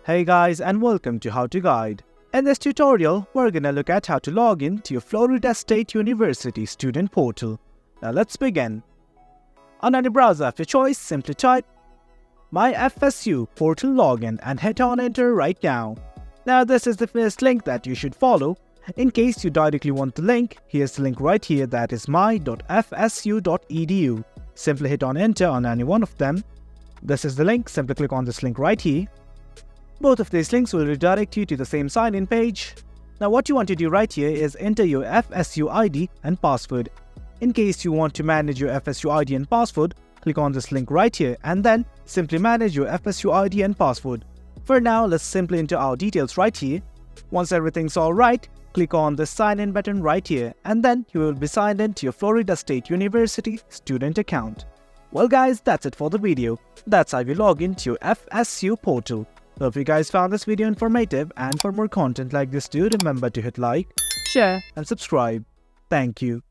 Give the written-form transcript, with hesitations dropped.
Hey guys, and welcome to How to Guide. In this tutorial, we're gonna look at how to log in to your Florida State University student portal. Now let's begin. On any browser of your choice, simply type MyFSU portal login and hit on enter right now. Now this is the first link that you should follow. In case you directly want the link, here's the link right here, that is my.fsu.edu. Simply hit on enter on any one of them. This is the link, simply click on this link right here. Both of these links will redirect you to the same sign-in page. Now what you want to do right here is enter your FSU ID and password. In case you want to manage your FSU ID and password, click on this link right here and then simply manage your FSU ID and password. For now, let's simply enter our details right here. Once everything's alright, click on the sign in button right here and then you will be signed in to your Florida State University student account. Well guys, that's it for the video. That's how you log into your FSU portal. Hope you guys found this video informative, and for more content like this, do remember to hit like, share and subscribe. Thank you.